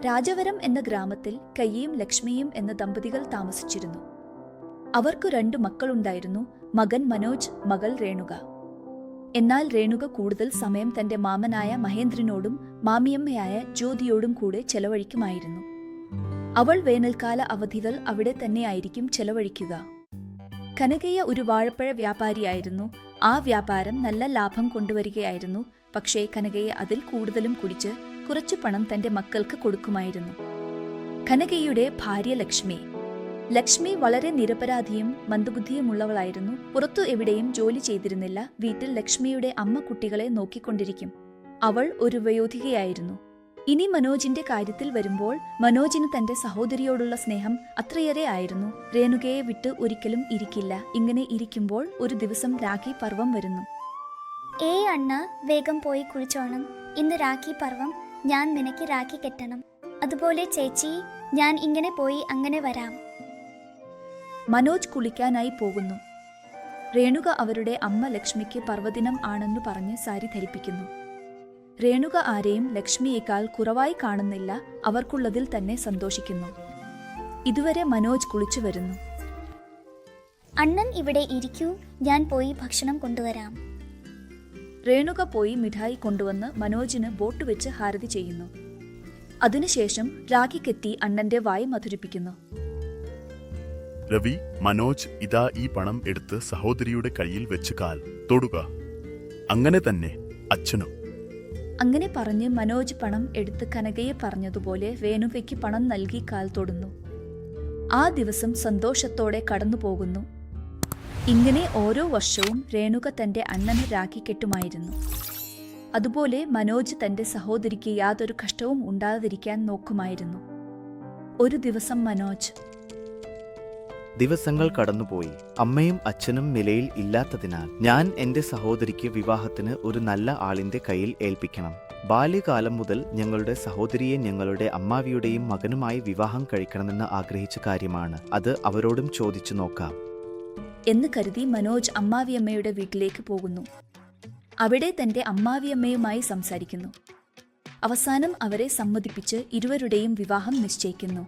രാജവരം എന്ന ഗ്രാമത്തിൽ കയ്യയും ലക്ഷ്മിയും എന്ന ദമ്പതികൾ താമസിച്ചിരുന്നു. അവർക്കു 2 മക്കളുണ്ടായിരുന്നു, മകൻ മനോജ്, മകൾ രേണുക. എന്നാൽ രേണുക കൂടുതൽ സമയം തന്റെ മാമനായ മഹേന്ദ്രനോടും മാമിയമ്മയായ ജ്യോതിയോടും കൂടെ ചെലവഴിക്കുമായിരുന്നു. അവൾ വേനൽക്കാല അവധികൾ അവിടെ തന്നെയായിരിക്കും ചെലവഴിക്കുക. കനകയ്യ ഒരു വാഴപ്പഴ വ്യാപാരിയായിരുന്നു. ആ വ്യാപാരം നല്ല ലാഭം കൊണ്ടുവരികയായിരുന്നു. പക്ഷേ കനകയ്യ അതിൽ കൂടുതലും കുടിച്ച് കുറച്ചു പണം തന്റെ മക്കൾക്ക് കൊടുക്കുമായിരുന്നു. കനകയ്യയുടെ ഭാര്യ ലക്ഷ്മി വളരെ നിരപരാധിയും മന്ദബുദ്ധിയുമുള്ളവളായിരുന്നു. പുറത്തു എവിടെയും ജോലി ചെയ്തിരുന്നില്ല. വീട്ടിൽ ലക്ഷ്മിയുടെ അമ്മ കുട്ടികളെ നോക്കിക്കൊണ്ടിരിക്കും. അവൾ ഒരു വയോധികയായിരുന്നു. ഇനി മനോജിന്റെ കാര്യത്തിൽ വരുമ്പോൾ മനോജിന് തന്റെ സഹോദരിയോടുള്ള സ്നേഹം അത്രയേറെ ആയിരുന്നു. രേണുകയെ വിട്ട് ഒരിക്കലും ഇരിക്കില്ല. ഇങ്ങനെ ഇരിക്കുമ്പോൾ ഒരു ദിവസം രാഖി പർവം വരുന്നു. ഏയ് അണ്ണ, വേഗം പോയി കുളിച്ചോണം. ഇന്ന് രാഖി പർവം, ഞാൻ നിനക്ക് രാഖി കെട്ടണം. അതുപോലെ ചേച്ചി, ഞാൻ ഇങ്ങനെ പോയി അങ്ങനെ വരാം. മനോജ് കുളിക്കാനായി പോകുന്നു. രേണുക അവരുടെ അമ്മ ലക്ഷ്മിക്ക് പർവ്വദിനം ആണെന്നു പറഞ്ഞ് സാരി ധരിപ്പിക്കുന്നു. രേണുക ആരെയും ലക്ഷ്മിയേക്കാൾ കുറവായി കാണുന്നില്ല. അവർക്കുള്ളതിൽ തന്നെ സന്തോഷിക്കുന്നു. ഇതുവരെ മനോജ് കുളിച്ചു വരുന്നു. അണ്ണൻ ഇവിടെ ഇരിക്കൂ, ഞാൻ പോയി ഭക്ഷണം കൊണ്ടുവരാം. രേണുക പോയി മിഠായി കൊണ്ടുവന്ന് മനോജിന് ബോട്ട് വെച്ച് ഹാരതി ചെയ്യുന്നു. അതിനുശേഷം രാഖിക്കെത്തി അണ്ണന്റെ വായി മധുരിപ്പിക്കുന്നു. രവി, മനോജ് ഇതാ ഈ പണം എടുത്ത് സഹോദരിയുടെ കയ്യിൽ വെച്ച് കാൽ തൊടുക. അങ്ങനെ തന്നെ അച്ഛനും. അങ്ങനെ പറഞ്ഞ് മനോജ് പണം എടുത്ത് കനകയെ പറഞ്ഞതുപോലെ രേണുകയ്ക്ക് പണം നൽകി കാൽ തൊടുന്നു. ആ ദിവസം സന്തോഷത്തോടെ കടന്നുപോകുന്നു. ഇങ്ങനെ ഓരോ വർഷവും രേണുക തന്റെ അണ്ണന് രാഖി കെട്ടുമായിരുന്നു. അതുപോലെ മനോജ് തന്റെ സഹോദരിക്ക് യാതൊരു കഷ്ടവും ഉണ്ടാകാതിരിക്കാൻ നോക്കുമായിരുന്നു. ഒരു ദിവസം ദിവസങ്ങൾ കടന്നുപോയി. അമ്മയും അച്ഛനും നിലയിൽ ഇല്ലാത്തതിനാൽ ഞാൻ എന്റെ സഹോദരിക്ക് വിവാഹത്തിന് ഒരു നല്ല ആളിന്റെ കയ്യിൽ ഏൽപ്പിക്കണം. ബാല്യകാലം മുതൽ ഞങ്ങളുടെ സഹോദരിയെ ഞങ്ങളുടെ അമ്മാവിയുടെയും മകനുമായി വിവാഹം കഴിക്കണമെന്ന് ആഗ്രഹിച്ച കാര്യമാണ്. അത് അവരോടും ചോദിച്ചു നോക്കാം എന്ന് കരുതി മനോജ് അമ്മാവിയമ്മയുടെ വീട്ടിലേക്ക് പോകുന്നു. അവിടെ തന്റെ അമ്മാവിയമ്മയുമായി സംസാരിക്കുന്നു. അവസാനം അവരെ സമ്മതിപ്പിച്ച് ഇരുവരുടെയും വിവാഹം നിശ്ചയിക്കുന്നു.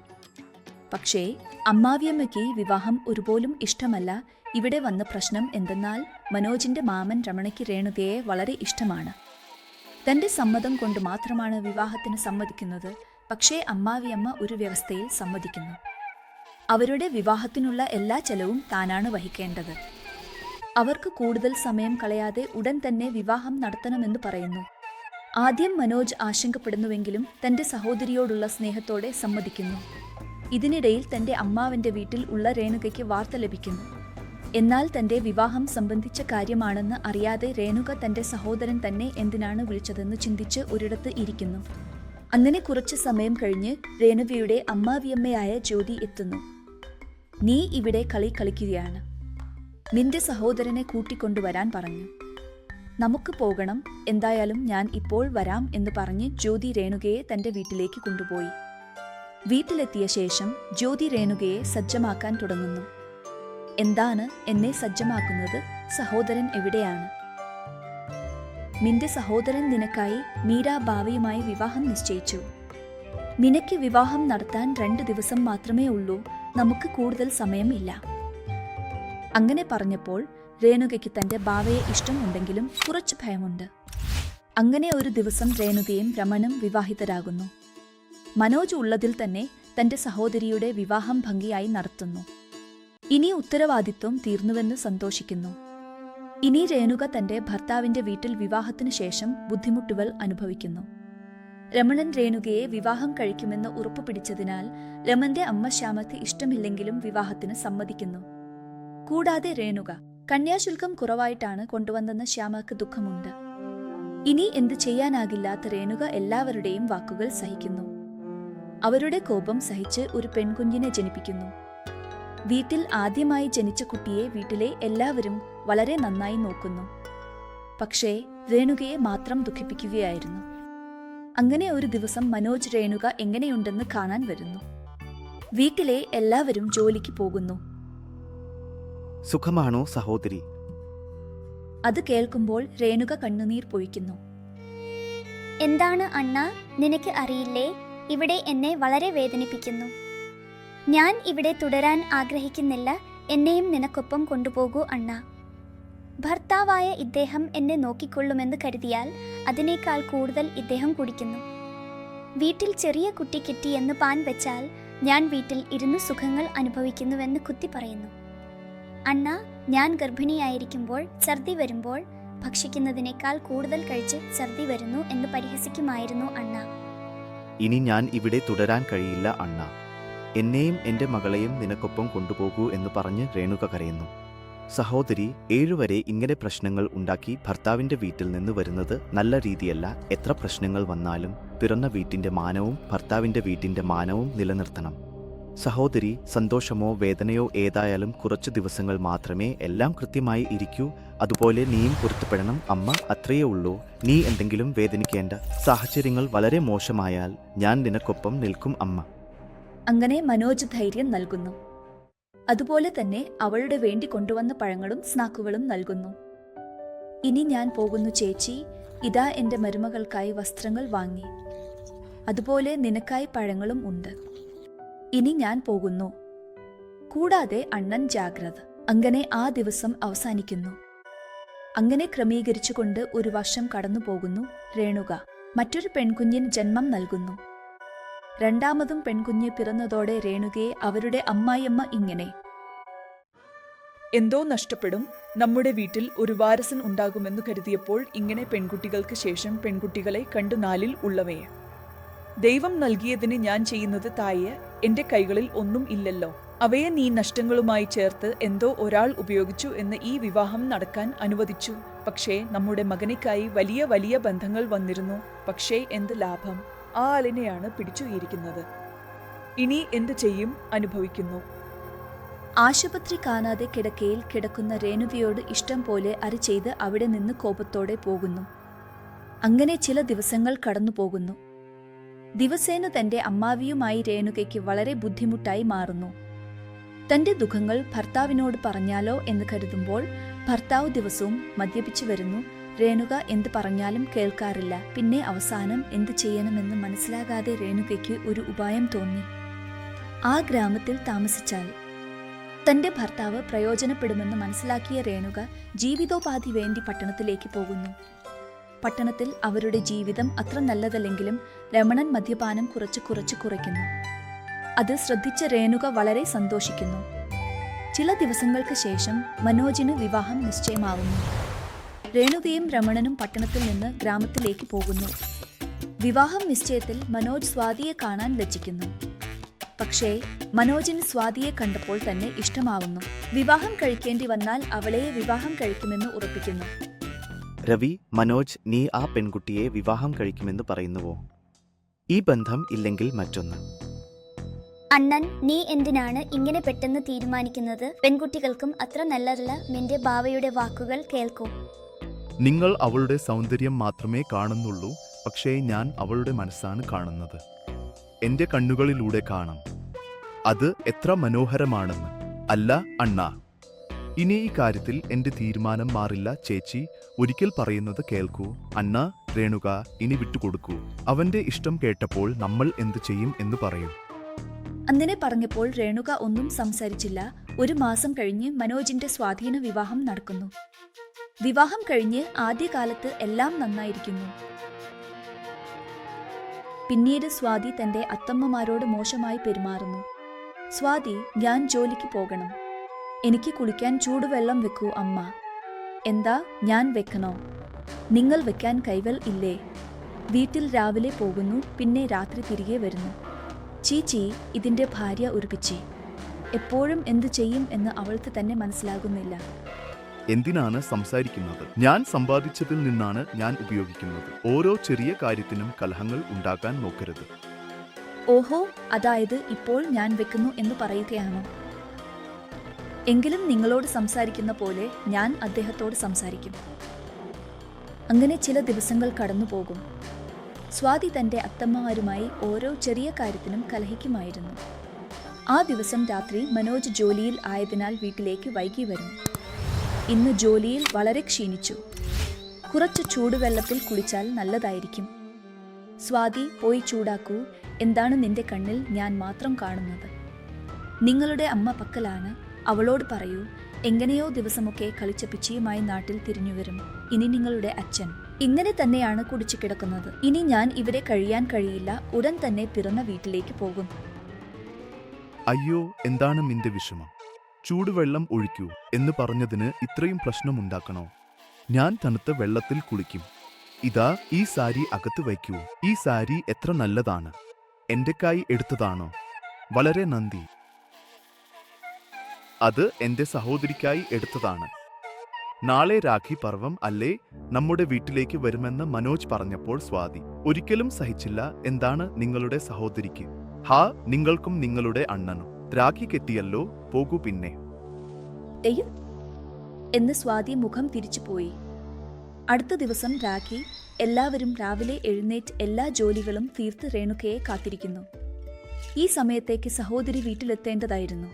പക്ഷേ അമ്മാവിയമ്മയ്ക്ക് വിവാഹം ഒരുപോലും ഇഷ്ടമല്ല. ഇവിടെ വന്ന പ്രശ്നം എന്തെന്നാൽ മനോജിന്റെ മാമൻ രമണയ്ക്ക് രേണുകയെ വളരെ ഇഷ്ടമാണ്. തന്റെ സമ്മതം കൊണ്ട് മാത്രമാണ് വിവാഹത്തിന് സമ്മതിക്കുന്നത്. പക്ഷേ അമ്മാവിയമ്മ ഒരു വ്യവസ്ഥയിൽ സമ്മതിക്കുന്നു. അവരുടെ വിവാഹത്തിനുള്ള എല്ലാ ചെലവും താനാണ് വഹിക്കേണ്ടത്. അവർക്ക് കൂടുതൽ സമയം കളയാതെ ഉടൻ തന്നെ വിവാഹം നടത്തണമെന്ന് പറയുന്നു. ആദ്യം മനോജ് ആശങ്കപ്പെടുന്നുവെങ്കിലും തന്റെ സഹോദരിയോടുള്ള സ്നേഹത്തോടെ സമ്മതിക്കുന്നു. ഇതിനിടയിൽ തന്റെ അമ്മാവന്റെ വീട്ടിൽ ഉള്ള രേണുകയ്ക്ക് വാർത്ത ലഭിക്കുന്നു. എന്നാൽ തന്റെ വിവാഹം സംബന്ധിച്ച കാര്യമാണെന്ന് അറിയാതെ രേണുക തന്റെ സഹോദരൻ തന്നെ എന്തിനാണ് വിളിച്ചതെന്ന് ചിന്തിച്ച് ഒരിടത്ത് ഇരിക്കുന്നു. അങ്ങനെ കുറച്ച് സമയം കഴിഞ്ഞ് രേണുകയുടെ അമ്മാവിയമ്മയായ ജ്യോതി എത്തുന്നു. നീ ഇവിടെ കളി കളിക്കുകയാണ്. നിന്റെ സഹോദരനെ കൂട്ടിക്കൊണ്ടുവരാൻ പറഞ്ഞു. നമുക്ക് പോകണം, എന്തായാലും ഞാൻ ഇപ്പോൾ വരാം എന്ന് പറഞ്ഞ് ജ്യോതി രേണുകയെ തന്റെ വീട്ടിലേക്ക് കൊണ്ടുപോയി. വീട്ടിലെത്തിയ ശേഷം ജ്യോതി രേണുകയെ സജ്ജമാക്കാൻ തുടങ്ങുന്നു. എന്താണ് എന്നെ സജ്ജമാക്കുന്നത്? സഹോദരൻ എവിടെയാണ്? നിന്റെ സഹോദരൻ നിനക്കായി മീരാ ഭാവിയുമായി വിവാഹം നിശ്ചയിച്ചു. നിനക്ക് വിവാഹം നടത്താൻ 2 ദിവസം മാത്രമേ ഉള്ളൂ. നമുക്ക് കൂടുതൽ സമയമില്ല. അങ്ങനെ പറഞ്ഞപ്പോൾ രേണുകയ്ക്ക് തന്റെ ഭാവയെ ഇഷ്ടമുണ്ടെങ്കിലും കുറച്ച് ഭയമുണ്ട്. അങ്ങനെ ഒരു ദിവസം രേണുകയും രമണും വിവാഹിതരാകുന്നു. മനോജ് ഉള്ളതിൽ തന്നെ തന്റെ സഹോദരിയുടെ വിവാഹം ഭംഗിയായി നടത്തുന്നു. ഇനി ഉത്തരവാദിത്വം തീർന്നുവെന്ന് സന്തോഷിക്കുന്നു. ഇനി രേണുക തന്റെ ഭർത്താവിന്റെ വീട്ടിൽ വിവാഹത്തിനു ശേഷം ബുദ്ധിമുട്ടുകൾ അനുഭവിക്കുന്നു. രമണൻ രേണുകയെ വിവാഹം കഴിക്കുമെന്ന് ഉറപ്പു പിടിച്ചതിനാൽ രമന്റെ അമ്മ ശ്യാമയ്ക്ക് ഇഷ്ടമില്ലെങ്കിലും വിവാഹത്തിന് സമ്മതിക്കുന്നു. കൂടാതെ രേണുക കന്യാശുൽക്കം കുറവായിട്ടാണ് കൊണ്ടുവന്നെന്ന് ശ്യാമയ്ക്ക് ദുഃഖമുണ്ട്. ഇനി എന്ത് ചെയ്യാനാകില്ലാത്ത രേണുക എല്ലാവരുടെയും വാക്കുകൾ സഹിക്കുന്നു. അവരുടെ കോപം സഹിച്ച് ഒരു പെൺകുഞ്ഞിനെ ജനിപ്പിക്കുന്നു. വീട്ടിൽ ആദ്യമായി ജനിച്ച കുട്ടിയെ വീട്ടിലെ എല്ലാവരും വളരെ നന്നായി നോക്കുന്നു. പക്ഷേ രേണുകയെ മാത്രം ദുഃഖിപ്പിക്കുകയായിരുന്നു. അങ്ങനെ ഒരു ദിവസം മനോജ് രേണുക എങ്ങനെയുണ്ടെന്ന് കാണാൻ വരുന്നു. വീട്ടിലെ എല്ലാവരും ജോലിക്ക് പോകുന്നു. സുഖമാണോ സഹോദരി? അത് കേൾക്കുമ്പോൾ രേണുക കണ്ണുനീർ പൊഴിക്കുന്നു. എന്താണ് അണ്ണ, നിനക്ക് അറിയില്ലേ? ഇവിടെ എന്നെ വളരെ വേദനിപ്പിക്കുന്നു. ഞാൻ ഇവിടെ തുടരാൻ ആഗ്രഹിക്കുന്നില്ല. എന്നെയും നിനക്കൊപ്പം കൊണ്ടുപോകൂ അണ്ണ. ഭർത്താവായ ഇദ്ദേഹം എന്നെ നോക്കിക്കൊള്ളുമെന്ന് കരുതിയാൽ അതിനേക്കാൾ കൂടുതൽ ഇദ്ദേഹം കുടിക്കുന്നു. വീട്ടിൽ ചെറിയ കുട്ടി കിട്ടിയെന്ന് പാൻ വെച്ചാൽ ഞാൻ വീട്ടിൽ ഇരുന്ന് സുഖങ്ങൾ അനുഭവിക്കുന്നുവെന്ന് കുത്തി പറയുന്നു. അണ്ണ, ഞാൻ ഗർഭിണിയായിരിക്കുമ്പോൾ ഛർദി വരുമ്പോൾ ഭക്ഷിക്കുന്നതിനേക്കാൾ കൂടുതൽ കഴിച്ച് ഛർദി വരുന്നു എന്ന് പരിഹസിക്കുമായിരുന്നു അണ്ണ. ഇനി ഞാൻ ഇവിടെ തുടരാൻ കഴിയില്ല അണ്ണ. എന്നെയും എൻ്റെ മകളെയും നിനക്കൊപ്പം കൊണ്ടുപോകൂ എന്ന് പറഞ്ഞ് രേണുക കരയുന്നു. സഹോദരി, 7 വരെ ഇങ്ങനെ പ്രശ്നങ്ങൾ ഉണ്ടാക്കി ഭർത്താവിൻ്റെ വീട്ടിൽ നിന്ന് വരുന്നത് നല്ല രീതിയല്ല. എത്ര പ്രശ്നങ്ങൾ വന്നാലും പിറന്ന വീട്ടിൻ്റെ മാനവും ഭർത്താവിൻ്റെ വീട്ടിൻ്റെ മാനവും നിലനിർത്തണം. സഹോദരി, സന്തോഷമോ വേദനയോ ഏതായാലും കുറച്ചു ദിവസങ്ങൾ മാത്രമേ എല്ലാം കൃത്യമായി ഇരിക്കൂ. അതുപോലെ നീയും പൊരുത്തപ്പെടണം അമ്മ. അത്രയേ ഉള്ളൂ. നീ എന്തെങ്കിലും വേദനിക്കേണ്ട. സാഹചര്യങ്ങൾ വളരെ മോശമായാൽ ഞാൻ നിനക്കൊപ്പം നിൽക്കും അമ്മ. അങ്ങനെ മനോജ് ധൈര്യം നൽകുന്നു. അതുപോലെ തന്നെ അവളുടെ വേണ്ടി കൊണ്ടുവന്ന പഴങ്ങളും സ്നാക്കുകളും നൽകുന്നു. ഇനി ഞാൻ പോകുന്നു ചേച്ചി. ഇതാ എൻ്റെ മരുമകൾക്കായി വസ്ത്രങ്ങൾ വാങ്ങി. അതുപോലെ നിനക്കായി പഴങ്ങളും ഉണ്ട്. ഇനി ഞാൻ പോകുന്നു. കൂടാതെ അണ്ണൻ ജാഗ്രത. അങ്ങനെ ആ ദിവസം അവസാനിക്കുന്നു. അങ്ങനെ ക്രമീകരിച്ചുകൊണ്ട് 1 വർഷം കടന്നു പോകുന്നു. രേണുക മറ്റൊരു പെൺകുഞ്ഞിന് ജന്മം നൽകുന്നു. രണ്ടാമതും പെൺകുഞ്ഞ് പിറന്നതോടെ രേണുകയെ അവരുടെ അമ്മായിയമ്മ ഇങ്ങനെ: എന്തോ നഷ്ടപ്പെടും, നമ്മുടെ വീട്ടിൽ ഒരു വാരസൻ ഉണ്ടാകുമെന്ന് കരുതിയപ്പോൾ ഇങ്ങനെ പെൺകുട്ടികൾക്ക് ശേഷം പെൺകുട്ടികളെ കണ്ടു 4-ൽ ഉള്ളവയെ. ദൈവം നൽകിയതിന് ഞാൻ ചെയ്യുന്നത് തായെ, എന്റെ കൈകളിൽ ഒന്നും ഇല്ലല്ലോ. അവയെ നീ നഷ്ടങ്ങളുമായി ചേർത്ത് എന്തോ ഒരാൾ ഉപയോഗിച്ചു എന്ന് ഈ വിവാഹം നടക്കാൻ അനുവദിച്ചു. പക്ഷേ നമ്മുടെ മകനിക്കായി വലിയ വലിയ ബന്ധങ്ങൾ വന്നിരുന്നു. പക്ഷേ എന്ത് ലാഭം, ആ ആളിനെയാണ് പിടിച്ചുയിരിക്കുന്നത്. ഇനി എന്ത് ചെയ്യും? അനുഭവിക്കുന്നു. ആശുപത്രി കാണാതെ കിടക്കയിൽ കിടക്കുന്ന രേണുകയോട് ഇഷ്ടം പോലെ അരി ചെയ്ത് അവിടെ നിന്ന് കോപത്തോടെ പോകുന്നു. അങ്ങനെ ചില ദിവസങ്ങൾ കടന്നു പോകുന്നു. ദിവസേന തന്റെ അമ്മാവിയുമായി രേണുകയ്ക്ക് വളരെ ബുദ്ധിമുട്ടായി മാറുന്നു. തന്റെ ദുഃഖങ്ങൾ ഭർത്താവിനോട് പറഞ്ഞാലോ എന്ന് കരുതുമ്പോൾ ഭർത്താവ് ദിവസവും മദ്യപിച്ചു വരുന്നു. രേണുക എന്ത് പറഞ്ഞാലും കേൾക്കാറില്ല. പിന്നെ അവസാനം എന്ത് ചെയ്യണമെന്ന് മനസ്സിലാകാതെ രേണുകയ്ക്ക് ഒരു ഉപായം തോന്നി. ആ ഗ്രാമത്തിൽ താമസിച്ചാൽ തന്റെ ഭർത്താവ് പ്രയോജനപ്പെടുമെന്ന് മനസ്സിലാക്കിയ രേണുക ജീവിതോപാധി വേണ്ടി പട്ടണത്തിലേക്ക് പോകുന്നു. പട്ടണത്തിൽ അവരുടെ ജീവിതം അത്ര നല്ലതല്ലെങ്കിലും രമണൻ മദ്യപാനം കുറച്ച് കുറയ്ക്കുന്നു. അത് ശ്രദ്ധിച്ച രേണുക വളരെ സന്തോഷിക്കുന്നു. ചില ദിവസങ്ങൾക്ക് ശേഷം മനോജിന് വിവാഹം നിശ്ചയമാവുന്നു. രേണുകയും രമണനും പട്ടണത്തിൽ നിന്ന് ഗ്രാമത്തിലേക്ക് പോകുന്നു. വിവാഹം നിശ്ചയത്തിൽ മനോജ് സ്വാതിയെ കാണാൻ ലജ്ജിക്കുന്നു. പക്ഷേ മനോജിന് സ്വാതിയെ കണ്ടപ്പോൾ തന്നെ ഇഷ്ടമാവുന്നു. വിവാഹം കഴിക്കേണ്ടി വന്നാൽ അവളെ വിവാഹം കഴിക്കുമെന്ന് ഉറപ്പിക്കുന്നു. രവി, മനോജ്, നീ ആ പെൺകുട്ടിയെ വിവാഹം കഴിക്കുമെന്ന് പറയുന്നുവോ? ഈ ബന്ധം ഇല്ലെങ്കിൽ മറ്റൊന്ന്. അണ്ണൻ, നീ എന്തിനാണ് ഇങ്ങനെ പെട്ടെന്ന് തീരുമാനിക്കുന്നത്? പെൺകുട്ടികൾക്കും അത്ര നല്ലതല്ല. നിന്റെ ബാവയുടെ വാക്കുകൾ കേൾക്കൂ. നിങ്ങൾ അവളുടെ സൗന്ദര്യം മാത്രമേ കാണുന്നുള്ളൂ. പക്ഷേ ഞാൻ അവളുടെ മനസ്സാണ് കാണുന്നത്. എന്റെ കണ്ണുകളിലൂടെ കാണാം അത് എത്ര മനോഹരമാണെന്ന്. അല്ല അണ്ണ, ഇനി ഈ കാര്യത്തിൽ എന്റെ തീരുമാനം മാറില്ല ചേച്ചി. ഒരിക്കൽ പറയുന്നത് കേൾക്കൂ അണ്ണ. രേണുക ഇനി വിട്ടുകൊടുക്കൂ. അവന്റെ ഇഷ്ടം കേട്ടപ്പോൾ നമ്മൾ എന്ത് ചെയ്യും എന്ന് പറയൂ. അങ്ങനെ പറഞ്ഞപ്പോൾ രേണുക ഒന്നും സംസാരിച്ചില്ല. 1 മാസം കഴിഞ്ഞ് മനോജിന്റെ സ്വാധീന വിവാഹം നടക്കുന്നു. വിവാഹം കഴിഞ്ഞ് ആദ്യകാലത്ത് എല്ലാം നന്നായിരിക്കുന്നു. പിന്നീട് സ്വാതി തന്റെ അത്തമ്മമാരോട് മോശമായി പെരുമാറുന്നു. സ്വാതി, ഞാൻ ജോലിക്ക് പോകണം. എനിക്ക് കുളിക്കാൻ ചൂടുവെള്ളം വെക്കൂ അമ്മ. എന്താ, ഞാൻ വെക്കണോ? നിങ്ങൾ വെക്കാൻ കൈവൽ ഇല്ലേ? വീട്ടിൽ രാവിലെ പോകുന്നു, പിന്നെ രാത്രി തിരികെ വരുന്നു. ചീച്ചി, ഇതിന്റെ ഭാര്യ ഒരു പിച്ചി. എപ്പോഴും എന്തു ചെയ്യും എന്ന് അവൾക്ക് തന്നെ മനസ്സിലാകുന്നില്ല. എന്തിനാണ് സംസാരിക്കുന്നത്? ഞാൻ സമ്പാദിച്ചതിൽ നിന്നാണ് ഞാൻ ഉപയോഗിക്കുന്നത്. ഓരോ ചെറിയ കാര്യത്തിനും കലഹങ്ങൾ ഉണ്ടാക്കാൻ നോക്കരുത്. ഓഹോ, അതായത് ഇപ്പോൾ ഞാൻ വെക്കുന്നു എന്ന് പറയുകയാണോ? എങ്കിലും നിങ്ങളോട് സംസാരിക്കുന്ന പോലെ ഞാൻ അദ്ദേഹത്തോട് സംസാരിക്കും. അങ്ങനെ ചില ദിവസങ്ങൾ കടന്നുപോകും. സ്വാതി തന്റെ അത്തമ്മമാരുമായി ഓരോ ചെറിയ കാര്യത്തിനും കലഹിക്കുമായിരുന്നു. ആ ദിവസം രാത്രി മനോജ് ജോലിയിൽ ആയതിനാൽ വീട്ടിലേക്ക് വൈകി വരും. ഇന്ന് ജോലിയിൽ വളരെ ക്ഷീണിച്ചു. കുറച്ച് ചൂടുവെള്ളത്തിൽ കുളിച്ചാൽ നല്ലതായിരിക്കും. സ്വാതി, പോയി ചൂടാക്കൂ. എന്താണ് നിന്റെ കണ്ണിൽ ഞാൻ മാത്രം കാണുന്നത്? നിങ്ങളുടെ അമ്മ പക്കലാണ്. അവളോട് പറയൂ, എങ്ങനെയോ ദിവസമൊക്കെ കളിച്ച പിച്ചിയുമായി നാട്ടിൽ തിരിഞ്ഞുവരും. ഇനി നിങ്ങളുടെ അച്ഛൻ ഇങ്ങനെ തന്നെയാണ് കുടിച്ചു കിടക്കുന്നത്. ഇനി ഞാൻ ഇവിടെ കഴിയാൻ കഴിയില്ല. ഉടൻ തന്നെ പിറന്ന വീട്ടിലേക്ക് പോകും. അയ്യോ, എന്താണ് നിന്റെ വിഷമം? ചൂടുവെള്ളം ഒഴിക്കൂ എന്ന് പറഞ്ഞതിന് ഇത്രയും പ്രശ്നമുണ്ടാക്കണോ? ഞാൻ തണുത്ത വെള്ളത്തിൽ കുളിക്കും. ഇതാ, ഈ സാരി അകത്ത് വയ്ക്കൂ. ഈ സാരി എത്ര നല്ലതാണ്. എന്റെക്കായി എടുത്തതാണോ? വളരെ നന്ദി. അത് എന്റെ സഹോദരിക്കായി എടുത്തതാണ്. നാളെ രാഖി പർവം അല്ലേ? നമ്മുടെ വീട്ടിലേക്ക് വരുമെന്ന് മനോജ് പറഞ്ഞപ്പോൾ സ്വാതി ഒരിക്കലും സഹിച്ചില്ല. എന്താണ് നിങ്ങളുടെ സഹോദരിക്ക്? ഹാ, നിങ്ങൾക്കും നിങ്ങളുടെ അണ്ണനും രാഖി കെട്ടിയല്ലോ. പോകൂ പിന്നെ. എയ്യോ എന്ന് സ്വാതി മുഖം തിരിച്ചുപോയി. അടുത്ത ദിവസം രാഖി. എല്ലാവരും രാവിലെ എഴുന്നേറ്റ് എല്ലാ ജോലികളും തീർത്ത് രേണുകയെ കാത്തിരിക്കുന്നു. ഈ സമയത്തേക്ക് സഹോദരി വീട്ടിലെത്തേണ്ടതായിരുന്നു.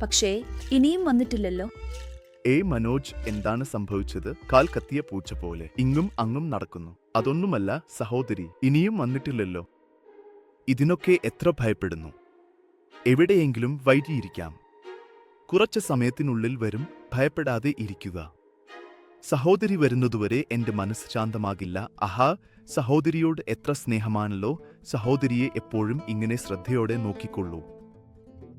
പക്ഷേ ഇനിയും വന്നിട്ടില്ലല്ലോ. മനോജ്, എന്താണ് സംഭവിച്ചത്? കാൽ കത്തിയ പൂച്ച പോലെ ഇങ്ങും അങ്ങും നടക്കുന്നു. അതൊന്നുമല്ല സഹോദരി, ഇനിയും വന്നിട്ടില്ലല്ലോ. ഇതിനൊക്കെ എത്ര ഭയപ്പെടുന്നു. എവിടെയെങ്കിലും വൈകിയിരിക്കാം. കുറച്ച് സമയത്തിനുള്ളിൽ വരും. ഭയപ്പെടാതെ ഇരിക്കുക. സഹോദരി വരുന്നതുവരെ എന്റെ മനസ്സ് ശാന്തമാകില്ല. ആഹാ, സഹോദരിയോട് എത്ര സ്നേഹമാണല്ലോ. സഹോദരിയെ എപ്പോഴും ഇങ്ങനെ ശ്രദ്ധയോടെ നോക്കിക്കൊള്ളൂ.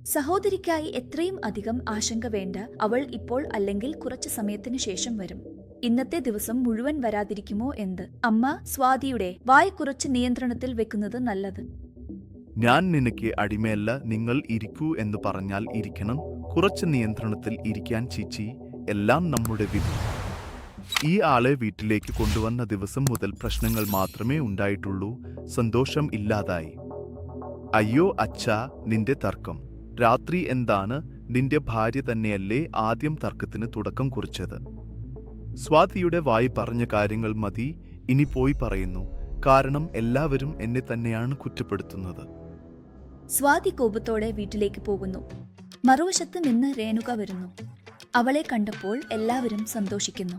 സഹോദരിക്കായി എത്രയും അധികം ആശങ്ക വേണ്ട. അവൾ ഇപ്പോൾ അല്ലെങ്കിൽ കുറച്ചു സമയത്തിനു ശേഷം വരും. ഇന്നത്തെ ദിവസം മുഴുവൻ വരാതിരിക്കുമോ എന്ത്? അമ്മ, സ്വാതിയുടെ വായ കുറച്ച് നിയന്ത്രണത്തിൽ വെക്കുന്നത് നല്ലത്. ഞാൻ നിനക്ക് അടിമയല്ല. നിങ്ങൾ ഇരിക്കൂ എന്ന് പറഞ്ഞാൽ ഇരിക്കണം. കുറച്ച് നിയന്ത്രണത്തിൽ ഇരിക്കാൻ ചീച്ചി. എല്ലാം നമ്മുടെ വിധി. ഈ ആളെ വീട്ടിലേക്ക് കൊണ്ടുവന്ന ദിവസം മുതൽ പ്രശ്നങ്ങൾ മാത്രമേ ഉണ്ടായിട്ടുള്ളൂ. സന്തോഷം ഇല്ലാതായി. അയ്യോ അച്ഛാ, നിന്റെ തർക്കം. രാത്രി എന്താണ്? നിന്റെ ഭാര്യ തന്നെയല്ലേ ആദ്യം തർക്കത്തിന് തുടക്കം കുറിച്ചത്? സ്വാതിയുടെ വായി പറഞ്ഞ കാര്യങ്ങൾ മതി. ഇനി പോയി പറയുന്നു. കാരണം എല്ലാവരും എന്നെ തന്നെയാണ് കുറ്റപ്പെടുത്തുന്നത്. സ്വാതി കോപത്തോടെ വീട്ടിലേക്ക് പോകുന്നു. മറുവശത്ത് നിന്ന് രേണുക വരുന്നു. അവളെ കണ്ടപ്പോൾ എല്ലാവരും സന്തോഷിക്കുന്നു.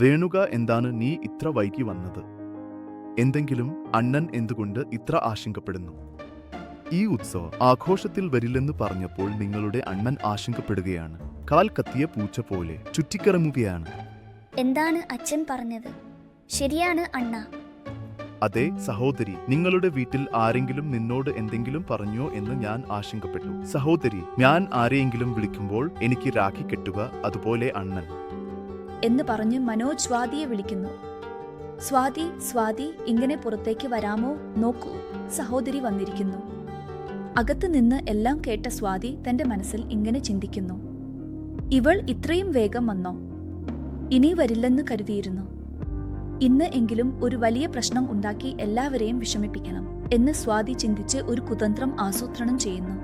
രേണുക, എന്താണ് നീ ഇത്ര വൈകി വന്നത്? എന്തെങ്കിലും? അണ്ണൻ എന്തുകൊണ്ട് ഇത്ര ആശങ്കപ്പെടുന്നു? ഈ ഉത്സവം ആഘോഷത്തിൽ വരില്ലെന്ന് പറഞ്ഞപ്പോൾ നിങ്ങളുടെ അണ്ണൻ ആശങ്കപ്പെടുകയാണ്. കാൽ കത്തിയ പൂച്ച പോലെ ചുറ്റിക്കറങ്ങുകയാണ്. എന്താണ് അച്ഛൻ പറഞ്ഞത്? ശരിയാണ് അണ്ണ. അതെ സഹോദരി, നിങ്ങളുടെ വീട്ടിൽ ആരെങ്കിലും നിന്നോട് എന്തെങ്കിലും പറഞ്ഞോ എന്ന് ഞാൻ ആശങ്കപ്പെട്ടു. സഹോദരി, ഞാൻ ആരെയെങ്കിലും വിളിക്കുമ്പോൾ എനിക്ക് രാഖി കെട്ടുക, അതുപോലെ അണ്ണൻ എന്ന് പറഞ്ഞ് മനോജ് സ്വാതിയെ വിളിക്കുന്നു. സ്വാതി, സ്വാതി, ഇങ്ങനെ പുറത്തേക്ക് വരാമോ? നോക്കൂ, സഹോദരി വന്നിരിക്കുന്നു. അകത്ത് നിന്ന് എല്ലാം കേട്ട സ്വാതി തന്റെ മനസ്സിൽ ഇങ്ങനെ ചിന്തിക്കുന്നു. ഇവൾ ഇത്രയും വേഗം വന്നോ? ഇനി വരില്ലെന്ന് കരുതിയിരുന്നു. ഇന്ന് എങ്കിലും ഒരു വലിയ പ്രശ്നം ഉണ്ടാക്കി എല്ലാവരെയും വിഷമിപ്പിക്കണം എന്ന് സ്വാതി ചിന്തിച്ച് ഒരു കുതന്ത്രം ആസൂത്രണം ചെയ്യുന്നു.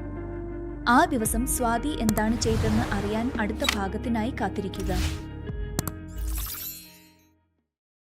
ആ ദിവസം സ്വാതി എന്താണ് ചെയ്തതെന്ന് അറിയാൻ അടുത്ത ഭാഗത്തിനായി കാത്തിരിക്കുക.